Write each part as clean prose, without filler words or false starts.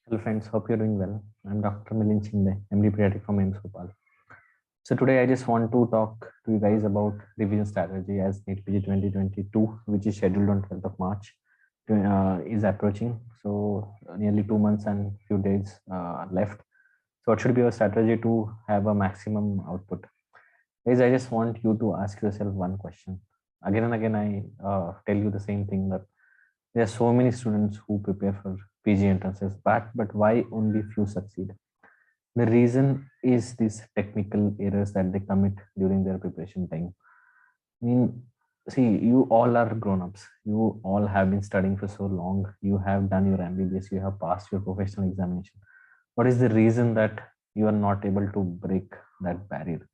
Hello friends, hope you're doing well. I'm Dr. Milind Chinde, MD Pediatric from AIIMS Bhopal. So today I just want to talk to you guys about revision strategy as NEET PG 2022, which is scheduled on 12th of March, is approaching. So nearly 2 months and few days left. So what should be your strategy to have a maximum output? Guys, I just want you to ask yourself one question. Again and again, I tell you the same thing that there are so many students who prepare for PG entrances, but why only few succeed? The reason is these technical errors that they commit during their preparation time. I mean, see, you all are grown-ups. You all have been studying for so long. You have done your MBBS. You have passed your professional examination. What is the reason that you are not able to break that barrier?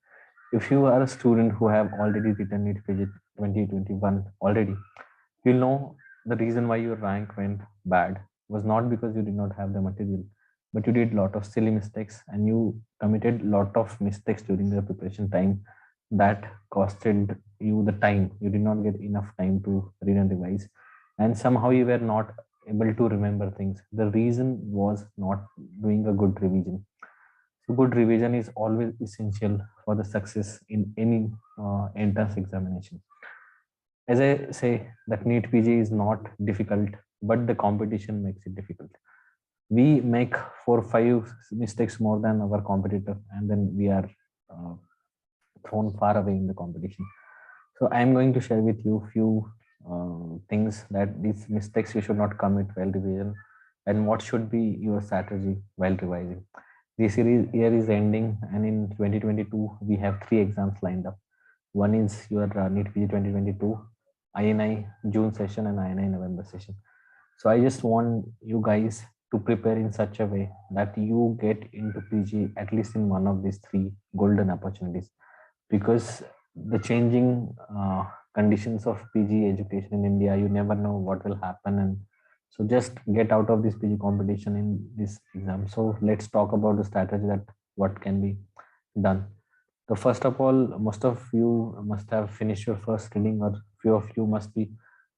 If you are a student who have already written NEET PG 2021 already, you'll know the reason why your rank went bad was not because you did not have the material, but you did a lot of silly mistakes and you committed a lot of mistakes during the preparation time that costed you the time. You did not get enough time to read and revise, and somehow you were not able to remember things. The reason was not doing a good revision. So good revision is always essential for the success in any entrance examination. As I say, that NEET PG is not difficult, but the competition makes it difficult. We make 4 or 5 mistakes more than our competitor, and then we are uh, thrown far away in the competition. So I'm going to share with you few things that these mistakes you should not commit while revision, and what should be your strategy while revising. This year is ending, and in 2022 we have 3 exams lined up. One is your NEET PG 2022, INI June session, and INI November session. So I just want you guys to prepare in such a way that you get into PG at least in one of these 3 golden opportunities, because the changing conditions of PG education in India, you never know what will happen. And so just get out of this PG competition in this exam. So let's talk about the strategy that what can be done. So first of all, most of you must have finished your first reading, or few of you must be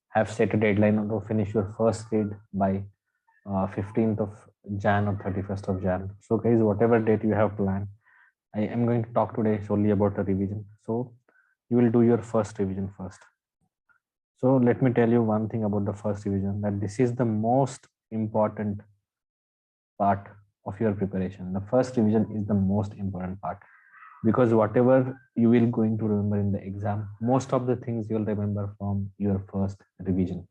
have set a deadline to finish your first read by 15th of Jan or 31st of Jan. So guys, whatever date you have planned, I am going to talk today solely about the revision. So you will do your first revision first. So let me tell you one thing about the first revision, that this is the most important part of your preparation. The first revision is the most important part, because whatever you will going to remember in the exam, most of the things you'll remember from your first revision.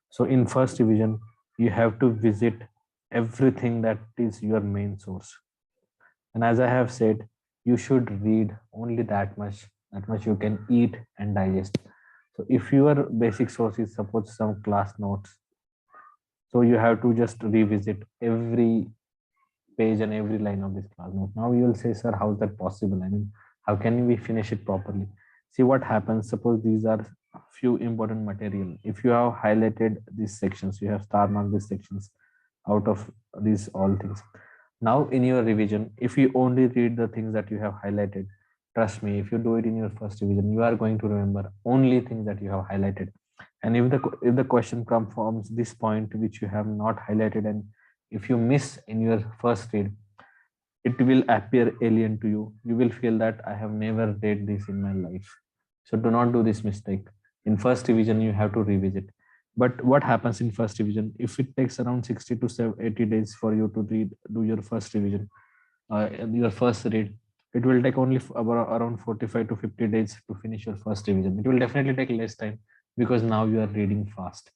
So in first revision, you have to visit everything that is your main source. And as I have said, you should read only that much you can eat and digest. So if your basic source is suppose some class notes, so you have to just revisit every page and every line of this class note. Now you will say, sir, how is that possible? I mean, how can we finish it properly? See what happens. Suppose these are few important material. If you have highlighted these sections, you have star marked these sections out of these all things. Now in your revision, if you only read the things that you have highlighted, trust me, if you do it in your first revision, you are going to remember only things that you have highlighted. And if the question comes from this point which you have not highlighted, and if you miss in your first read, it will appear alien to you. You will feel that I have never read this in my life. So do not do this mistake. In first revision, you have to revisit. But what happens in first revision? If it takes around 60 to 80 days for you to do your first revision, your first read, it will take only about around 45 to 50 days to finish your first revision. It will definitely take less time, because now you are reading fast.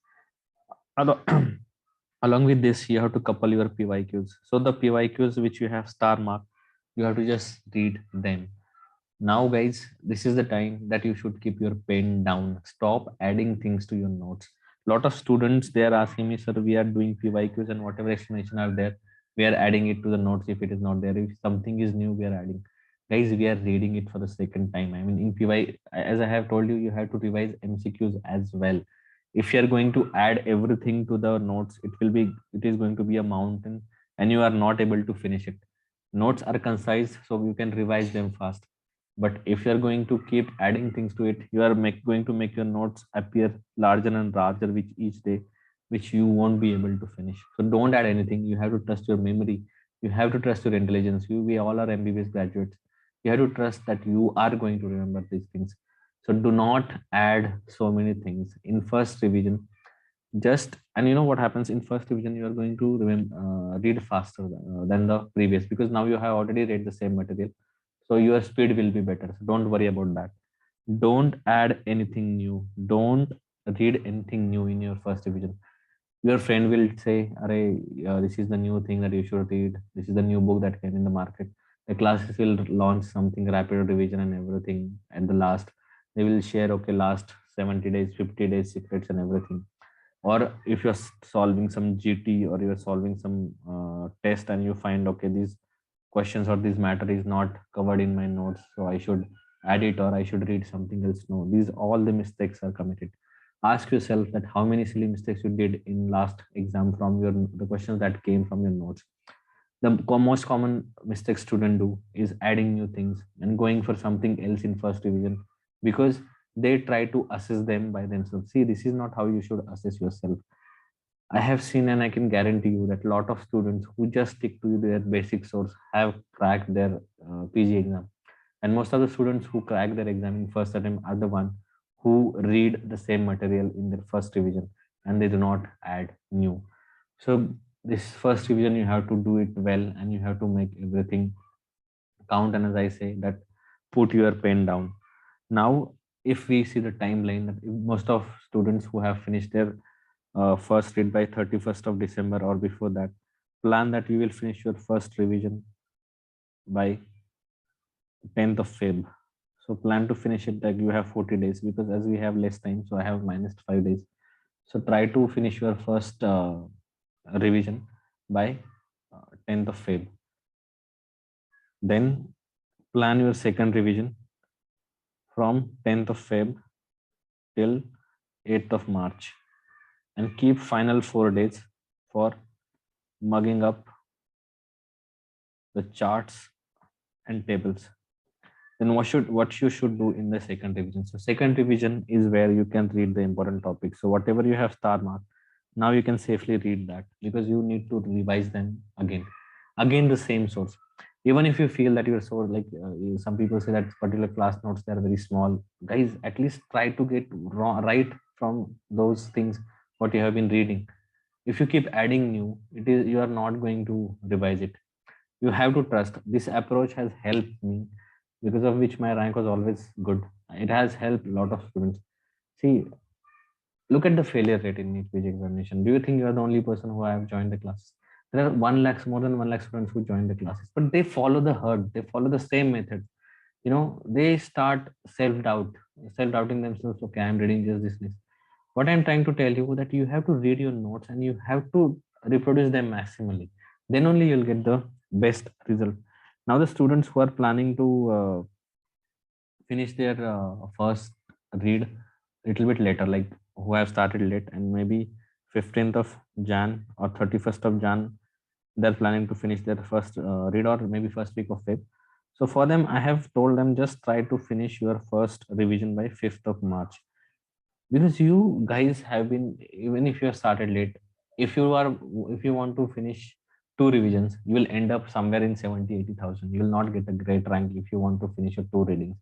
Along with this, you have to couple your PYQs. So the PYQs which you have star mark, you have to just read them. Now guys, this is the time that you should keep your pen down. Stop adding things to your notes. Lot of students, they are asking me, sir, we are doing PYQs and whatever explanation are there, we are adding it to the notes. If it is not there, if something is new, we are adding. Guys, we are reading it for the second time. I mean, in PY, as I have told you, you have to revise MCQs as well. If you are going to add everything to the notes, it is going to be a mountain, and you are not able to finish it. Notes are concise, so you can revise them fast. But if you are going to keep adding things to it, you are going to make your notes appear larger and larger with each day. which you won't be able to finish. So don't add anything. You have to trust your memory. You have to trust your intelligence. We all are MBBS graduates. You have to trust that you are going to remember these things. So do not add so many things in first revision. Just, and you know what happens in first revision, you are going to remember, read faster than the previous, because now you have already read the same material. So your speed will be better. So don't worry about that. Don't add anything new. Don't read anything new in your first revision. Your friend will say, "Arey, this is the new thing that you should read. This is the new book that came in the market." The classes will launch something rapid revision and everything. At the last, they will share, okay, last 70 days, 50 days secrets and everything. Or if you're solving some GT, or you're solving some test, and you find, okay, these questions or this matter is not covered in my notes, so I should add it, or I should read something else. No, these all the mistakes are committed. Ask yourself that how many silly mistakes you did in last exam from your the questions that came from your notes. The most common mistake students do is adding new things and going for something else in first revision, because they try to assess them by themselves. See, this is not how you should assess yourself. I have seen, and I can guarantee you that a lot of students who just stick to their basic source have cracked their PG exam. And most of the students who crack their exam in first attempt are the one who read the same material in their first revision, and they do not add new. So this first revision, you have to do it well, and you have to make everything count. And as I say that, put your pen down. Now, if we see the timeline, that most of students who have finished their first read by 31st of December or before that, plan that you will finish your first revision by 10th of Feb. So plan to finish it like you have 40 days, because as we have less time, so I have minus 5 days. So try to finish your first revision by 10th of Feb. Then plan your second revision from 10th of Feb till 8th of March, and keep final 4 days for mugging up the charts and tables. Then what you should do in the second revision? So second revision is where you can read the important topics. So whatever you have star mark, now you can safely read that, because you need to revise them again the same source. Even if you feel that you're so like some people say that particular class notes, they are very small, guys, at least try to get right from those things what you have been reading. If you keep adding new, it is, you are not going to revise it. You have to trust. This approach has helped me, because of which my rank was always good. It has helped a lot of students. See, look at the failure rate in NEET PG examination. Do you think you are the only person who have joined the class? There are 1 lakh, more than 1 lakh students who join the classes, but they follow the herd. They follow the same method. You know, they start self-doubting themselves. Okay, I'm reading just this. What I'm trying to tell you, that you have to read your notes and you have to reproduce them maximally. Then only you'll get the best result. Now the students who are planning to finish their first read little bit later, like who have started late, and maybe 15th of Jan or 31st of Jan, they're planning to finish their first read, or maybe first week of Feb. So for them, I have told them, just try to finish your first revision by 5th of March, because you guys have been, even if you have started late, if you are, if you want to finish two revisions, you will end up somewhere in 70-80,000. You will not get a great rank if you want to finish your two readings.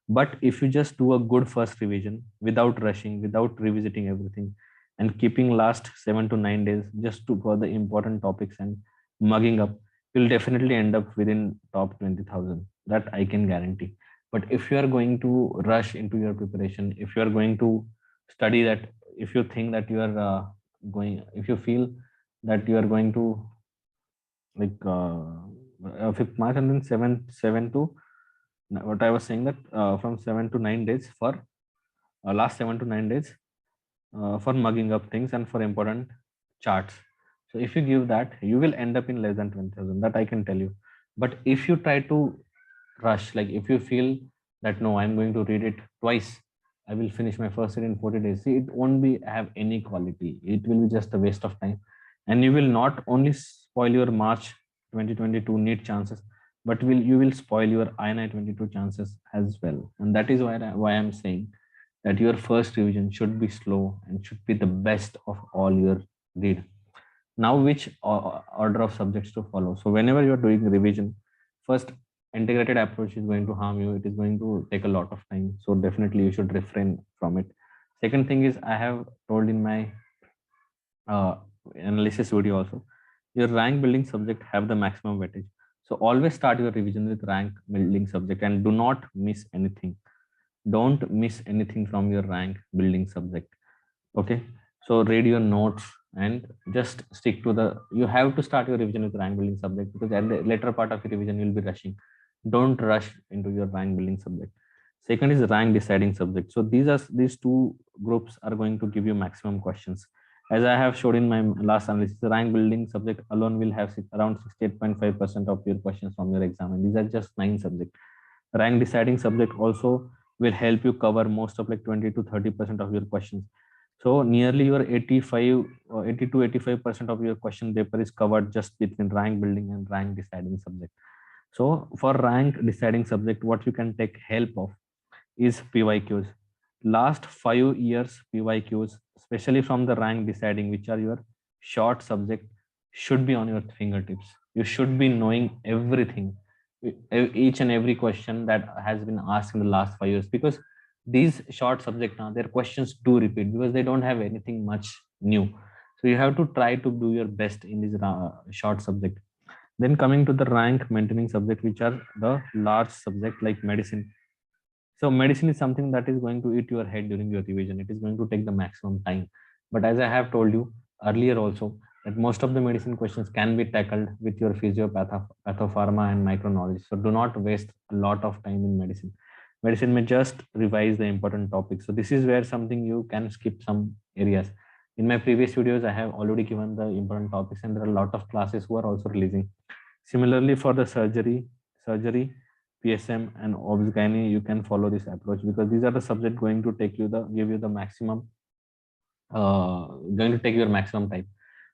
But if you just do a good first revision without rushing, without revisiting everything, and keeping last 7 to 9 days just to for the important topics and mugging up, you'll definitely end up within top 20,000. That I can guarantee. But if you are going to rush into your preparation, if you are going to study that, if you think that you are if you feel that you are going to like 5th March, and then 7 to what I was saying, that from 7 to 9 days for last 7 to 9 days for mugging up things and for important charts. So if you give that, you will end up in less than 20,000. That I can tell you. But if you try to rush, like if you feel that no, I'm going to read it twice, I will finish my first read in 40 days. See, it won't be have any quality. It will be just a waste of time, and you will not only spoil your March 2022 NEET chances, but you will spoil your INI 22 chances as well. And that is why I'm saying that your first revision should be slow and should be the best of all your read. Now, which order of subjects to follow? So whenever you are doing revision, first, integrated approach is going to harm you. It is going to take a lot of time. So definitely you should refrain from it. Second thing is, I have told in my uh, analysis video also, your rank building subject have the maximum weightage. So always start your revision with rank building subject and do not miss anything. Don't miss anything from your rank building subject. Okay, so read your notes and just stick to the, you have to start your revision with rank building subject, because at the later part of your revision you'll be rushing. Don't rush into your rank building subject. Second is rank deciding subject. So these two groups are going to give you maximum questions. As I have showed in my last analysis, the rank building subject alone will have around 68.5% of your questions from your exam, and these are just 9 subjects. Rank deciding subject also will help you cover most of like 20 to 30% of your questions. So nearly your 85 or 80 to 85% of your question paper is covered just between rank building and rank deciding subject. So for rank deciding subject, what you can take help of is PYQs. Last 5 years PYQs, especially from the rank deciding, which are your short subject, should be on your fingertips. You should be knowing everything, each and every question that has been asked in the last 5 years, because these short subject now, their questions do repeat because they don't have anything much new. So you have to try to do your best in this short subject. Then coming to the rank maintaining subject, which are the large subject like medicine. So medicine is something that is going to eat your head during your revision. It is going to take the maximum time. But as I have told you earlier also, that most of the medicine questions can be tackled with your pathopharma and micro knowledge. So do not waste a lot of time in medicine. Medicine may just revise the important topics. So this is where something you can skip some areas. In my previous videos, I have already given the important topics, and there are a lot of classes who are also releasing. Similarly, for the surgery, PSM and obs-gynae, you can follow this approach, because these are the subject going to take you the give you the maximum, going to take your maximum time.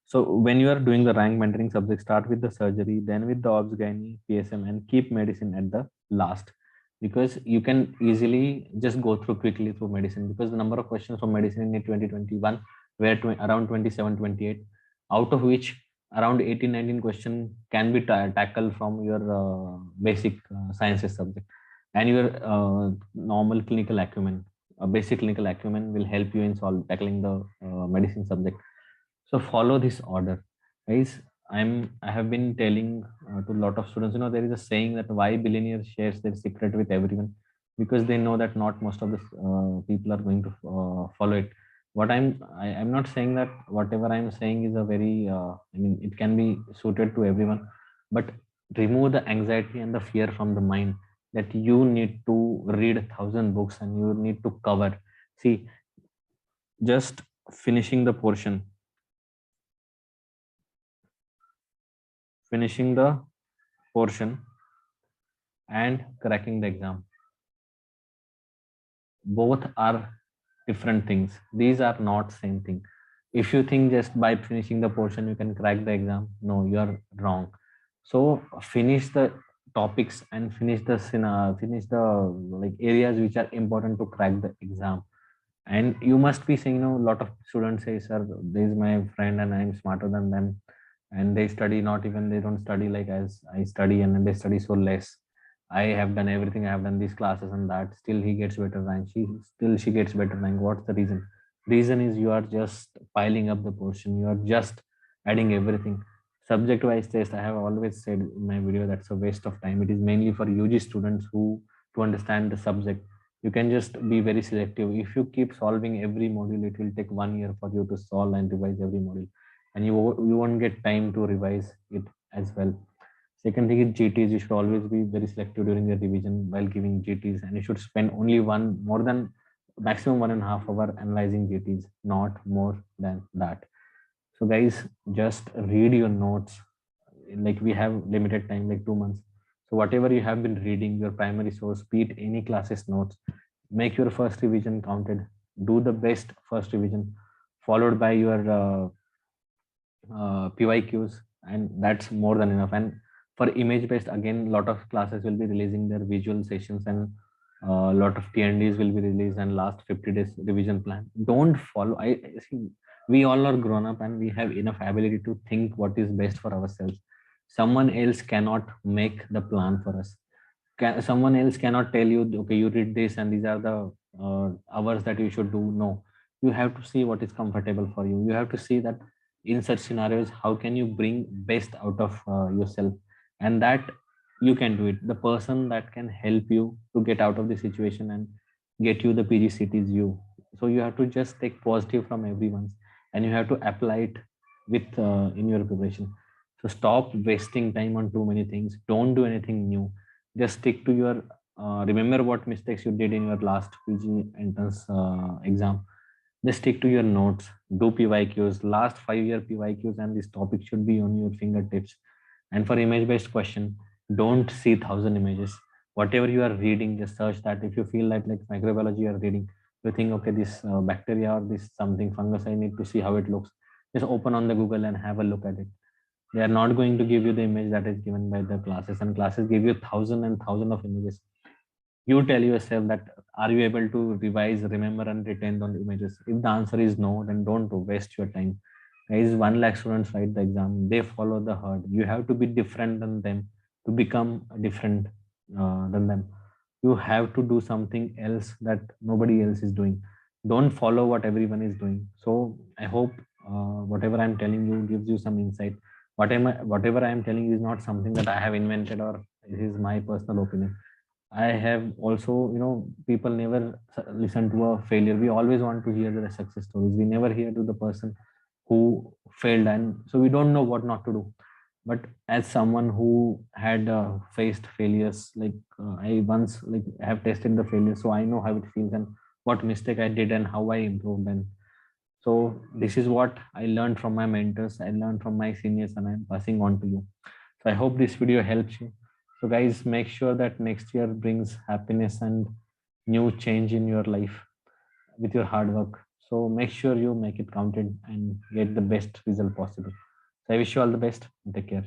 So when you are doing the rank mentoring subject, start with the surgery, then with the obs-gynae, PSM, and keep medicine at the last, because you can easily just go through quickly through medicine, because the number of questions from medicine in 2021 were around 27, 28, out of which around 18, 19 question can be tackled from your basic sciences subject, and your normal clinical acumen. Basic clinical acumen will help you in tackling the medicine subject. So follow this order, guys. I have been telling to a lot of students, there is a saying that why billionaires shares their secret with everyone, because they know that not most of the people are going to follow it. I'm not saying that whatever I'm saying is a very it can be suited to everyone, but remove the anxiety and the fear from the mind, that you need to read 1,000 books and you need to cover. See, just finishing the portion, finishing the portion and cracking the exam, both are different things. These are not same thing. If you think just by finishing the portion you can crack the exam, no, you are wrong. So finish the topics and finish the like areas which are important to crack the exam. And you must be saying, a lot of students say, sir, this is my friend and I'm smarter than them, and they study, not even they don't study like as I study, and they study so less. I have done everything, I have done these classes and that, still he gets better rank, she gets better rank. What's the reason? Reason is you are just piling up the portion, you are just adding everything. Subject wise test, I have always said in my video, that's a waste of time. It is mainly for UG students who to understand the subject. You can just be very selective. If you keep solving every module, it will take 1 year for you to solve and revise every module, and you won't get time to revise it as well. Second thing is GTs. You should always be very selective during the revision while giving GTs, and you should spend only more than maximum 1.5 hour analyzing GTs, not more than that. So guys, just read your notes. Like we have limited time, like 2 months. So whatever you have been reading, your primary source, be it any classes notes, make your first revision counted. Do the best first revision, followed by your PYQs, and that's more than enough. And for image based, again, a lot of classes will be releasing their visual sessions, and a lot of TNDs will be released, and last 50 days revision plan. Don't follow. I see We all are grown up and we have enough ability to think what is best for ourselves. Someone else cannot make the plan for us. Someone else cannot tell you, okay, you read this and these are the hours that you should do. No, you have to see what is comfortable for you. You have to see that in such scenarios how can you bring best out of yourself, and that you can do it. The person that can help you to get out of the situation and get you the pgct is you. So you have to just take positive from everyone's, and you have to apply it with in your preparation. So stop wasting time on too many things. Don't do anything new. Just stick to your remember what mistakes you did in your last pg entrance exam. Just stick to your notes. Do pyqs, last 5 year pyqs, and this topic should be on your fingertips. And for image based question, don't see 1,000 images. Whatever you are reading, just search that. If you feel like microbiology you are reading, you think, okay, this bacteria or this something fungus, I need to see how it looks. Just open on the Google and have a look at it. They are not going to give you the image that is given by the classes, and classes give you thousand and thousand of images. You tell yourself that, are you able to revise, remember, and retain those images? If the answer is no, then don't waste your time. Guys, 1 lakh students write the exam. They follow the herd. You have to be different than them to become different than them. You have to do something else that nobody else is doing. Don't follow what everyone is doing. So I hope whatever I'm telling you gives you some insight. Whatever I am telling you is not something that I have invented, or it is my personal opinion. I have also, people never listen to a failure. We always want to hear the success stories. We never hear to the person who failed, and so we don't know what not to do. But as someone who had faced failures, like I once have tested the failure, so I know how it feels and what mistake I did and how I improved. And so this is what I learned from my mentors. I learned from my seniors, and I'm passing on to you. So I hope this video helps you. So guys, make sure that next year brings happiness and new change in your life with your hard work. So make sure you make it counted and get the best result possible. So I wish you all the best. Take care.